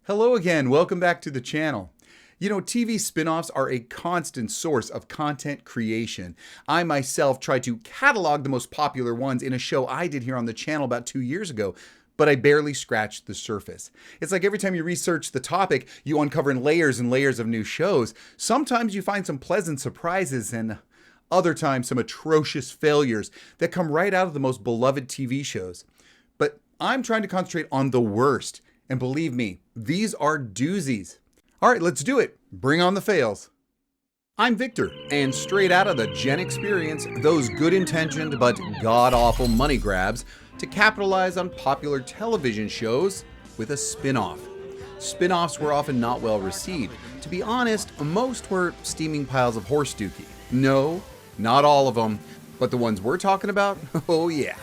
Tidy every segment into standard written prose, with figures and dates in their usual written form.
Hello again, welcome back to the channel. You know, TV spin-offs are a constant source of content creation. I myself tried to catalog the most popular ones in a show I did here on the channel about 2 years ago, but I barely scratched the surface. It's like every time you research the topic, you uncover layers and layers of new shows. Sometimes you find some pleasant surprises and other times some atrocious failures that come right out of the most beloved TV shows. But I'm trying to concentrate on the worst. And believe me, these are doozies. All right, let's do it. Bring on the fails. I'm Victor, and straight out of the Gen Experience, those good-intentioned but god-awful money grabs to capitalize on popular television shows with a spin-off. Spin-offs were often not well received. To be honest, most were steaming piles of horse dookie. No, not all of them, but the ones we're talking about, oh yeah.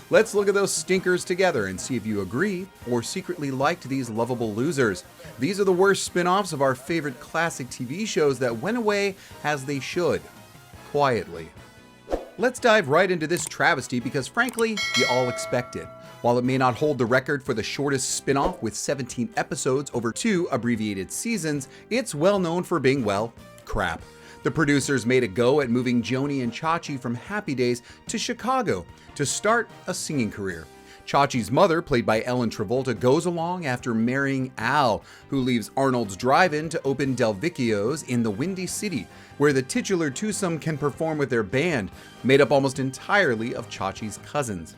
Let's look at those stinkers together and see if you agree or secretly liked these lovable losers. These are the worst spin-offs of our favorite classic TV shows that went away as they should, quietly. Let's dive right into this travesty because frankly, you all expect it. While it may not hold the record for the shortest spin-off with 17 episodes over 2 abbreviated seasons, it's well known for being, well, crap. The producers made a go at moving Joni and Chachi from Happy Days to Chicago to start a singing career. Chachi's mother, played by Ellen Travolta, goes along after marrying Al, who leaves Arnold's Drive-In to open Del Vecchio's in the Windy City, where the titular twosome can perform with their band, made up almost entirely of Chachi's cousins.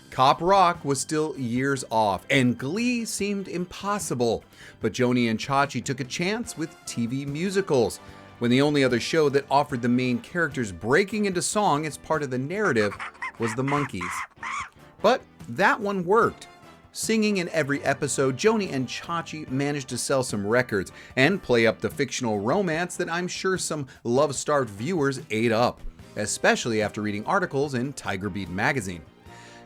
Cop Rock was still years off, and Glee seemed impossible, but Joni and Chachi took a chance with TV musicals, when the only other show that offered the main characters breaking into song as part of the narrative was The Monkees. But that one worked. Singing in every episode, Joni and Chachi managed to sell some records and play up the fictional romance that I'm sure some love-starved viewers ate up, especially after reading articles in Tiger Beat magazine.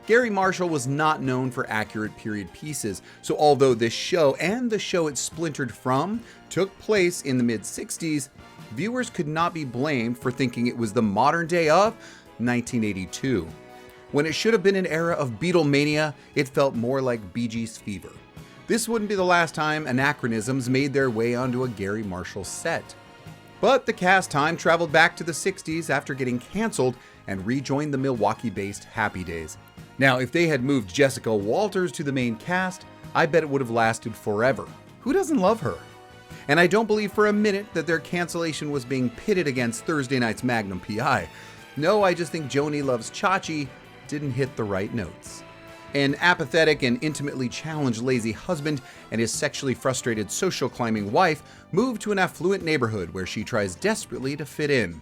Gary Marshall was not known for accurate period pieces, so although this show and the show it splintered from took place in the mid-60s, viewers could not be blamed for thinking it was the modern day of 1982. When it should have been an era of Beatlemania, it felt more like Bee Gees fever. This wouldn't be the last time anachronisms made their way onto a Gary Marshall set. But the cast time traveled back to the 60s after getting canceled and rejoined the Milwaukee-based Happy Days. Now, if they had moved Jessica Walters to the main cast, I bet it would have lasted forever. Who doesn't love her? And I don't believe for a minute that their cancellation was being pitted against Thursday night's Magnum PI. No, I just think Joni Loves Chachi didn't hit the right notes. An apathetic and intimately challenged lazy husband and his sexually frustrated social climbing wife move to an affluent neighborhood where she tries desperately to fit in.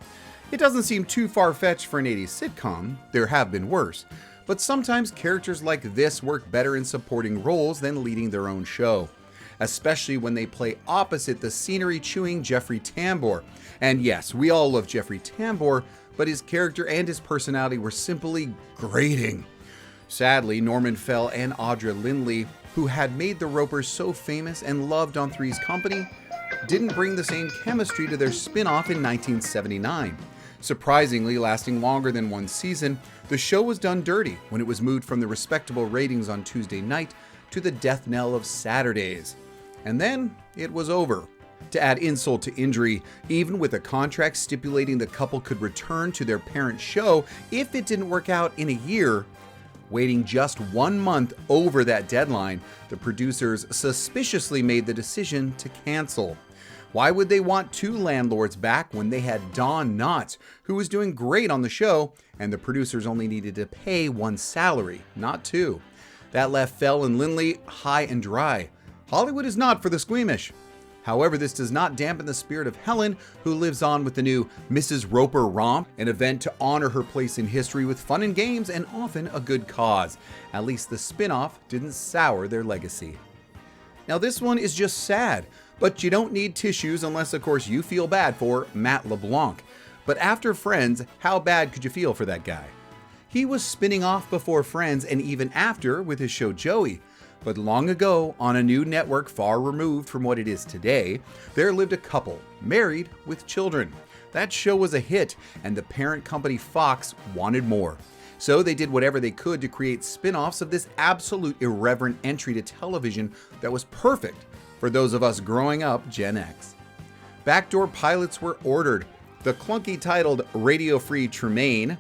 It doesn't seem too far-fetched for an 80s sitcom, there have been worse, but sometimes characters like this work better in supporting roles than leading their own show, especially when they play opposite the scenery-chewing Jeffrey Tambor. And yes, we all love Jeffrey Tambor, but his character and his personality were simply grating. Sadly, Norman Fell and Audra Lindley, who had made the Ropers so famous and loved on Three's Company, didn't bring the same chemistry to their spin-off in 1979. Surprisingly, lasting longer than one season, the show was done dirty when it was moved from the respectable ratings on Tuesday night to the death knell of Saturdays. And then it was over. To add insult to injury, even with a contract stipulating the couple could return to their parent show if it didn't work out in a year, waiting just 1 month over that deadline, the producers suspiciously made the decision to cancel. Why would they want 2 landlords back when they had Don Knotts, who was doing great on the show, and the producers only needed to pay 1 salary, not 2? That left Fell and Lindley high and dry. Hollywood is not for the squeamish. However, this does not dampen the spirit of Helen, who lives on with the new Mrs. Roper Romp, an event to honor her place in history with fun and games and often a good cause. At least the spin-off didn't sour their legacy. Now this one is just sad, but you don't need tissues unless of course you feel bad for Matt LeBlanc. But after Friends, how bad could you feel for that guy? He was spinning off before Friends and even after with his show Joey. But long ago, on a new network far removed from what it is today, there lived a couple, married with children. That show was a hit, and the parent company Fox wanted more. So they did whatever they could to create spin-offs of this absolute irreverent entry to television that was perfect for those of us growing up Gen X. Backdoor pilots were ordered. The clunky titled Radio Free Tremaine,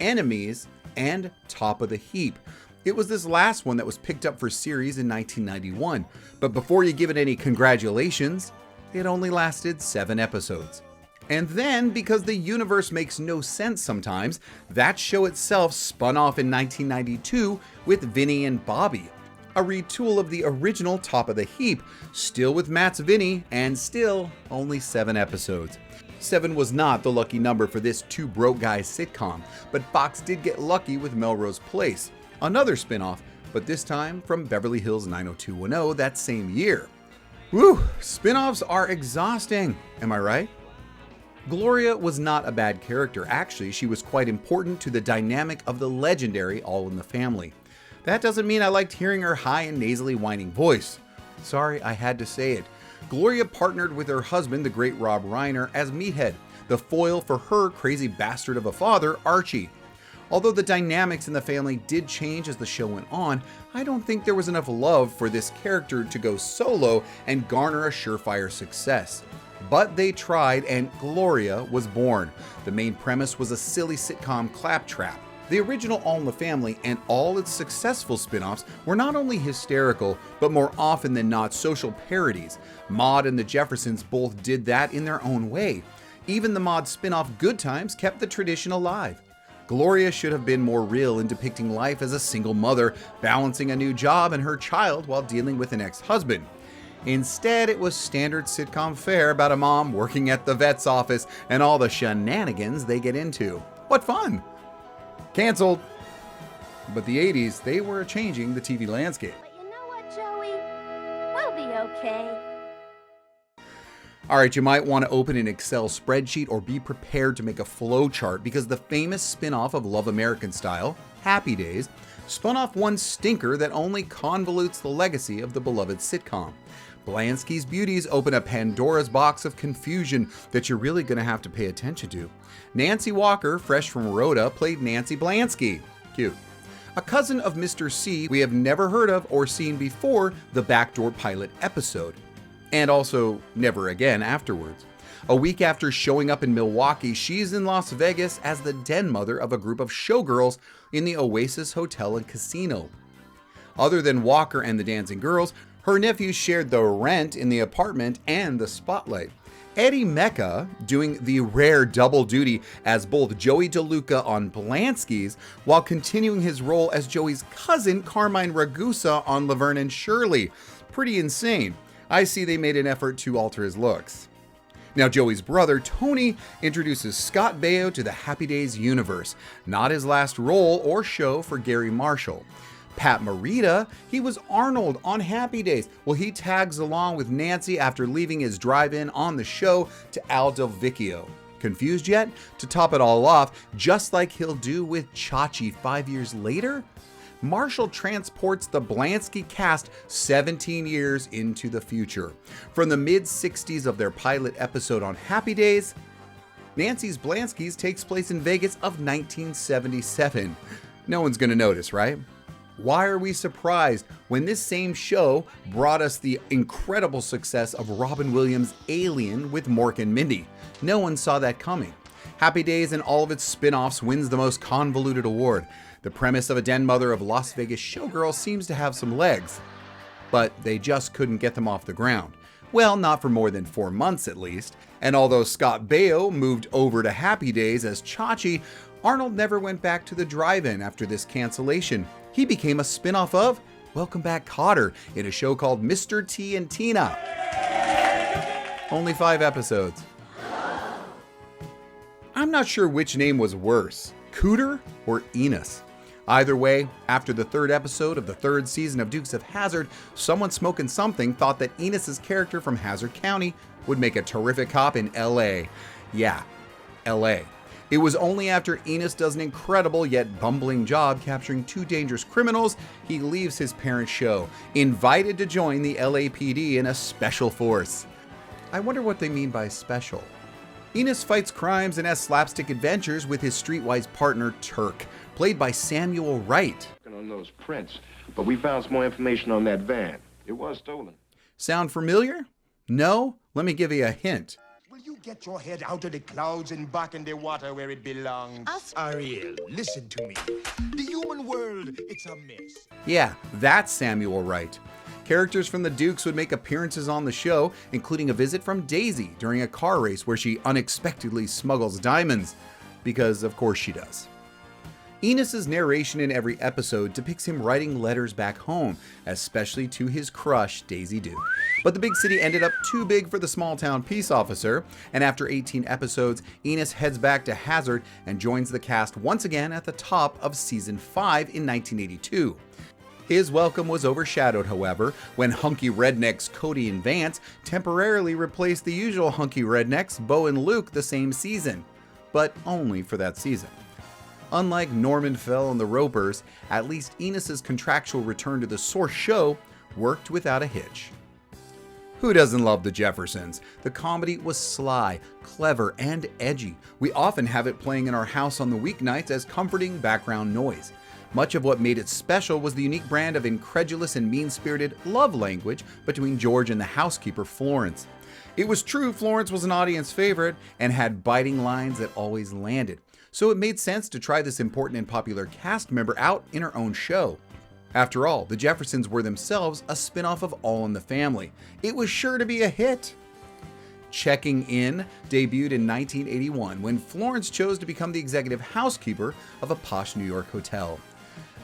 Enemies, and Top of the Heap. It was this last one that was picked up for series in 1991, but before you give it any congratulations, it only lasted 7 episodes. And then, because the universe makes no sense sometimes, that show itself spun off in 1992 with Vinny and Bobby, a retool of the original Top of the Heap, still with Matt's Vinny, and still only 7 episodes. 7 was not the lucky number for this two broke guys sitcom, but Fox did get lucky with Melrose Place, another spin-off, but this time from Beverly Hills 90210 that same year. Whew, spin-offs are exhausting, am I right? Gloria was not a bad character. Actually, she was quite important to the dynamic of the legendary All in the Family. That doesn't mean I liked hearing her high and nasally whining voice. Sorry, I had to say it. Gloria partnered with her husband, the great Rob Reiner, as Meathead, the foil for her crazy bastard of a father, Archie. Although the dynamics in the family did change as the show went on, I don't think there was enough love for this character to go solo and garner a surefire success. But they tried, and Gloria was born. The main premise was a silly sitcom claptrap. The original All in the Family and all its successful spin-offs were not only hysterical, but more often than not social parodies. Maude and the Jeffersons both did that in their own way. Even the Maude spin-off Good Times kept the tradition alive. Gloria should have been more real in depicting life as a single mother, balancing a new job and her child while dealing with an ex-husband. Instead, it was standard sitcom fare about a mom working at the vet's office and all the shenanigans they get into. What fun! Cancelled. But the 80s, they were changing the TV landscape. But you know what, Joey? We'll be okay. Alright, you might want to open an Excel spreadsheet or be prepared to make a flow chart because the famous spin-off of Love American Style, Happy Days, spun off one stinker that only convolutes the legacy of the beloved sitcom. Blansky's beauties open a Pandora's box of confusion that you're really going to have to pay attention to. Nancy Walker, fresh from Rhoda, played Nancy Blansky. Cute. A cousin of Mr. C we have never heard of or seen before the backdoor pilot episode. And also never again afterwards. A week after showing up in Milwaukee, she's in Las Vegas as the den mother of a group of showgirls in the Oasis Hotel and Casino. Other than Walker and the dancing girls, her nephews shared the rent in the apartment and the spotlight. Eddie Mecca, doing the rare double duty as both Joey DeLuca on Blansky's, while continuing his role as Joey's cousin Carmine Ragusa on Laverne and Shirley. Pretty insane. I see they made an effort to alter his looks. Now, Joey's brother, Tony, introduces Scott Baio to the Happy Days universe, not his last role or show for Gary Marshall. Pat Morita, he was Arnold on Happy Days. Well, he tags along with Nancy after leaving his drive-in on the show to Al Del Vecchio. Confused yet? To top it all off, just like he'll do with Chachi 5 years later, Marshall transports the Blansky cast 17 years into the future. From the mid-60s of their pilot episode on Happy Days, Nancy's Blansky's takes place in Vegas of 1977. No one's gonna notice, right? Why are we surprised when this same show brought us the incredible success of Robin Williams' Alien with Mork and Mindy? No one saw that coming. Happy Days and all of its spin-offs wins the most convoluted award. The premise of a den mother of Las Vegas showgirls seems to have some legs, but they just couldn't get them off the ground. Well, not for more than 4 months at least. And although Scott Baio moved over to Happy Days as Chachi, Arnold never went back to the drive-in after this cancellation. He became a spin-off of Welcome Back, Kotter in a show called Mr. T and Tina. Only 5 episodes. I'm not sure which name was worse, Cooter or Enos. Either way, after the 3rd episode of the 3rd season of Dukes of Hazzard, someone smoking something thought that Enos's character from Hazzard County would make a terrific cop in LA. Yeah, LA. It was only after Enos does an incredible yet bumbling job capturing 2 dangerous criminals, he leaves his parent show, invited to join the LAPD in a special force. I wonder what they mean by special. Enos fights crimes and has slapstick adventures with his streetwise partner Turk, played by Samuel Wright. On those prints, but we found some more information on that van. It was stolen. Sound familiar? No? Let me give you a hint. Will you get your head out of the clouds and back in the water where it belongs? Ariel, listen to me. The human world, it's a mess. Yeah, that's Samuel Wright. Characters from the Dukes would make appearances on the show, including a visit from Daisy during a car race where she unexpectedly smuggles diamonds. Because of course she does. Enos's narration in every episode depicts him writing letters back home, especially to his crush, Daisy Duke. But the big city ended up too big for the small-town peace officer, and after 18 episodes, Enos heads back to Hazzard and joins the cast once again at the top of Season 5 in 1982. His welcome was overshadowed, however, when hunky rednecks Cody and Vance temporarily replaced the usual hunky rednecks Bo and Luke the same season, but only for that season. Unlike Norman Fell and the Ropers, at least Enos's contractual return to the source show worked without a hitch. Who doesn't love the Jeffersons? The comedy was sly, clever, and edgy. We often have it playing in our house on the weeknights as comforting background noise. Much of what made it special was the unique brand of incredulous and mean-spirited love language between George and the housekeeper Florence. It was true Florence was an audience favorite and had biting lines that always landed, so it made sense to try this important and popular cast member out in her own show. After all, the Jeffersons were themselves a spin-off of All in the Family. It was sure to be a hit. Checking In debuted in 1981 when Florence chose to become the executive housekeeper of a posh New York hotel.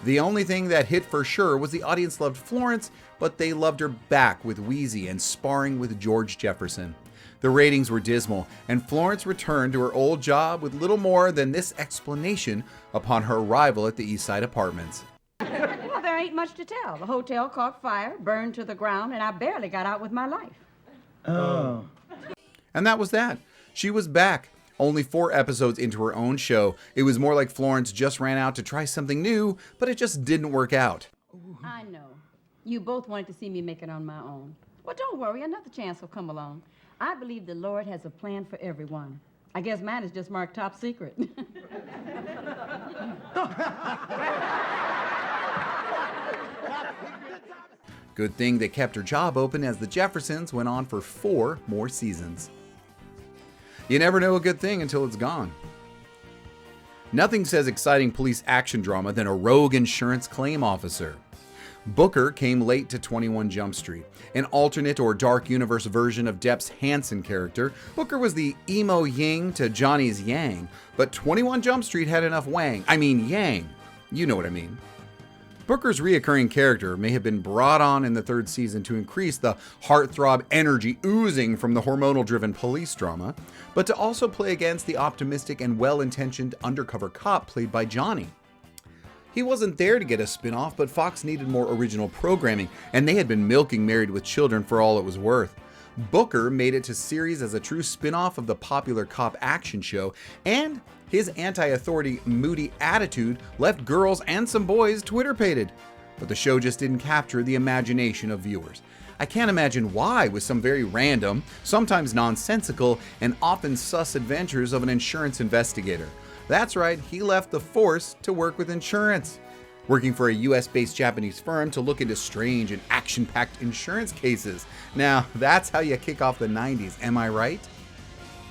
The only thing that hit for sure was the audience loved Florence, but they loved her back with Wheezy and sparring with George Jefferson. The ratings were dismal, and Florence returned to her old job with little more than this explanation upon her arrival at the East Side Apartments. Well, there ain't much to tell. The hotel caught fire, burned to the ground, and I barely got out with my life. Oh. And that was that. She was back. Only 4 episodes into her own show, it was more like Florence just ran out to try something new, but it just didn't work out. I know. You both wanted to see me make it on my own. Well, don't worry. Another chance will come along. I believe the Lord has a plan for everyone. I guess mine is just marked top secret. Good thing they kept her job open as the Jeffersons went on for 4 more seasons. You never know a good thing until it's gone. Nothing says exciting police action drama than a rogue insurance claim officer. Booker came late to 21 Jump Street. An alternate or dark universe version of Depp's Hansen character, Booker was the emo yin to Johnny's yang, but 21 Jump Street had enough yang. You know what I mean. Booker's reoccurring character may have been brought on in the 3rd season to increase the heartthrob energy oozing from the hormonal-driven police drama, but to also play against the optimistic and well-intentioned undercover cop played by Johnny. He wasn't there to get a spin-off, but Fox needed more original programming, and they had been milking Married with Children for all it was worth. Booker made it to series as a true spin-off of the popular cop action show, and his anti-authority, moody attitude left girls and some boys Twitter-pated. But the show just didn't capture the imagination of viewers. I can't imagine why, with some very random, sometimes nonsensical, and often sus adventures of an insurance investigator. That's right, he left the force to work with insurance. Working for a US-based Japanese firm to look into strange and action-packed insurance cases. Now, that's how you kick off the 90s, am I right?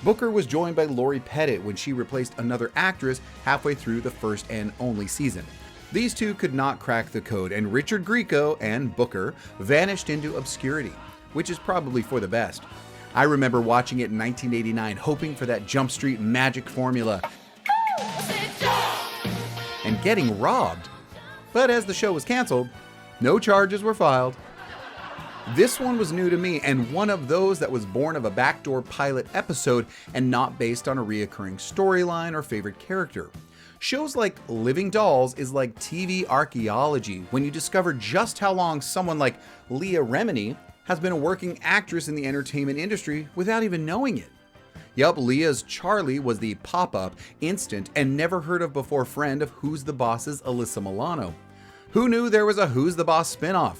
Booker was joined by Lori Pettit when she replaced another actress halfway through the first and only season. These two could not crack the code, and Richard Grieco and Booker vanished into obscurity, which is probably for the best. I remember watching it in 1989, hoping for that Jump Street magic formula, and getting robbed. But as the show was canceled, no charges were filed. This one was new to me, and one of those that was born of a backdoor pilot episode and not based on a reoccurring storyline or favorite character. Shows like Living Dolls is like TV archaeology when you discover just how long someone like Leah Remini has been a working actress in the entertainment industry without even knowing it. Yup, Leah's Charlie was the pop-up, instant, and never heard of before friend of Who's the Boss's Alyssa Milano. Who knew there was a Who's the Boss spinoff?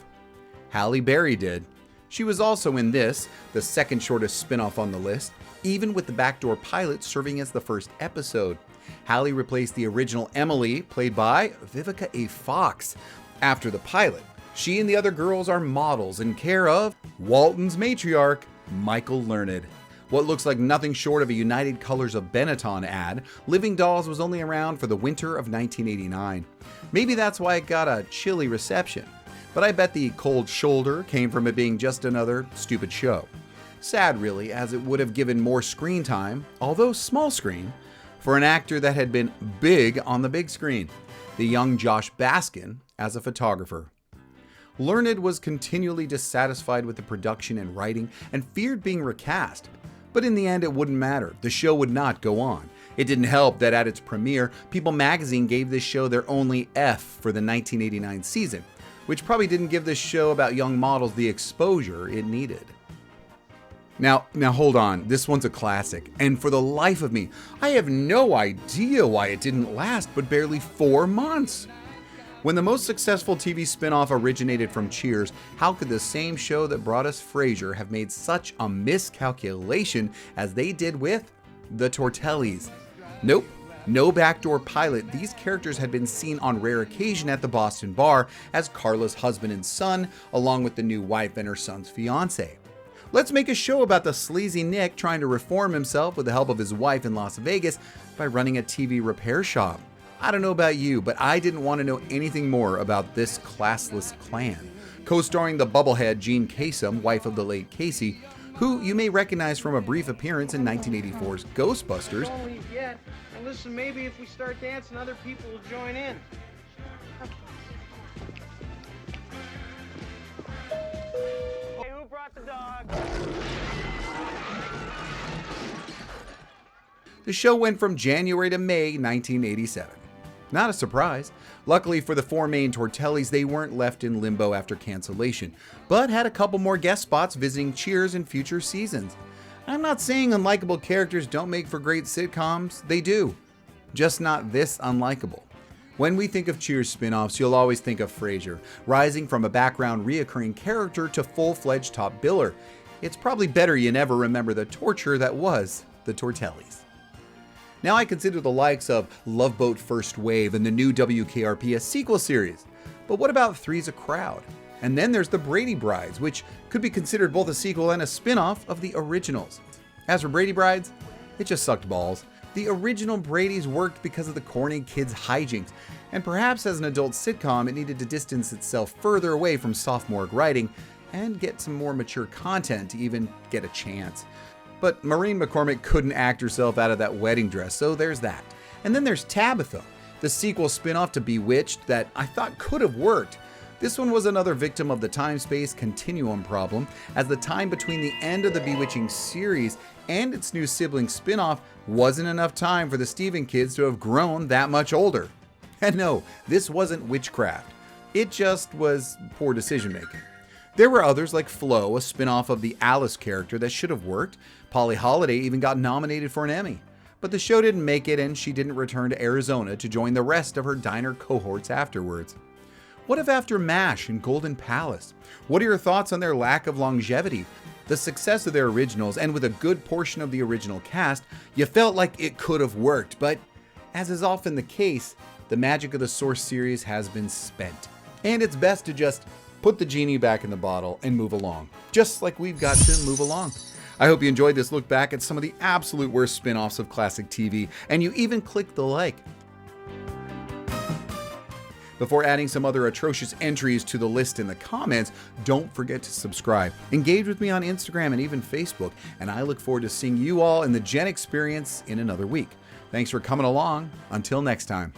Halle Berry did. She was also in this, the second shortest spinoff on the list, even with the backdoor pilot serving as the first episode. Halle replaced the original Emily, played by Vivica A. Fox. After the pilot, She and the other girls are models in care of Walton's matriarch, Michael Learned. What looks like nothing short of a United Colors of Benetton ad, Living Dolls was only around for the winter of 1989. Maybe that's why it got a chilly reception, but I bet the cold shoulder came from it being just another stupid show. Sad really, as it would have given more screen time, although small screen, for an actor that had been big on the big screen, the young Josh Baskin as a photographer. Learned was continually dissatisfied with the production and writing and feared being recast. But in the end, it wouldn't matter. The show would not go on. It didn't help that at its premiere, People magazine gave this show their only F for the 1989 season, which probably didn't give this show about young models the exposure it needed. Now hold on, this one's a classic, and for the life of me, I have no idea why it didn't last but barely 4 months. When the most successful TV spin-off originated from Cheers, how could the same show that brought us Frasier have made such a miscalculation as they did with the Tortellis? Nope, no backdoor pilot. These characters had been seen on rare occasion at the Boston bar as Carla's husband and son, along with the new wife and her son's fiance. Let's make a show about the sleazy Nick trying to reform himself with the help of his wife in Las Vegas by running a TV repair shop. I don't know about you, but I didn't want to know anything more about this classless clan. Co-starring the bubblehead Jean Kasem, wife of the late Casey, who you may recognize from a brief appearance in 1984's Ghostbusters. Don't leave yet. And listen, maybe if we start dancing, other people will join in. Hey, who brought the dog? The show went from January to May 1987. Not a surprise. Luckily for the 4 main Tortellis, they weren't left in limbo after cancellation, but had a couple more guest spots visiting Cheers in future seasons. I'm not saying unlikable characters don't make for great sitcoms, they do. Just not this unlikable. When we think of Cheers spin-offs, you'll always think of Frasier, rising from a background reoccurring character to full-fledged top biller. It's probably better you never remember the torture that was the Tortellis. Now I consider the likes of Love Boat First Wave and the new WKRP a sequel series. But what about Three's a Crowd? And then there's The Brady Brides, which could be considered both a sequel and a spin-off of the originals. As for Brady Brides, it just sucked balls. The original Brady's worked because of the corny kids' hijinks, and perhaps as an adult sitcom it needed to distance itself further away from sophomoric writing and get some more mature content to even get a chance. But Maureen McCormick couldn't act herself out of that wedding dress, so there's that. And then there's Tabitha, the sequel spin-off to Bewitched that I thought could have worked. This one was another victim of the time-space continuum problem, as the time between the end of the Bewitching series and its new sibling spin-off wasn't enough time for the Stephen kids to have grown that much older. And no, this wasn't witchcraft. It just was poor decision-making. There were others like Flo, a spin-off of the Alice character that should have worked. Polly Holiday even got nominated for an Emmy. But the show didn't make it and she didn't return to Arizona to join the rest of her diner cohorts afterwards. What if after MASH and Golden Palace? What are your thoughts on their lack of longevity? The success of their originals, and with a good portion of the original cast, you felt like it could have worked, but as is often the case, the magic of the Source series has been spent. And it's best to just put the genie back in the bottle and move along, just like we've got to move along. I hope you enjoyed this look back at some of the absolute worst spin-offs of classic TV, and you even clicked the like. Before adding some other atrocious entries to the list in the comments, don't forget to subscribe. Engage with me on Instagram and even Facebook, and I look forward to seeing you all in the Gen Experience in another week. Thanks for coming along. Until next time.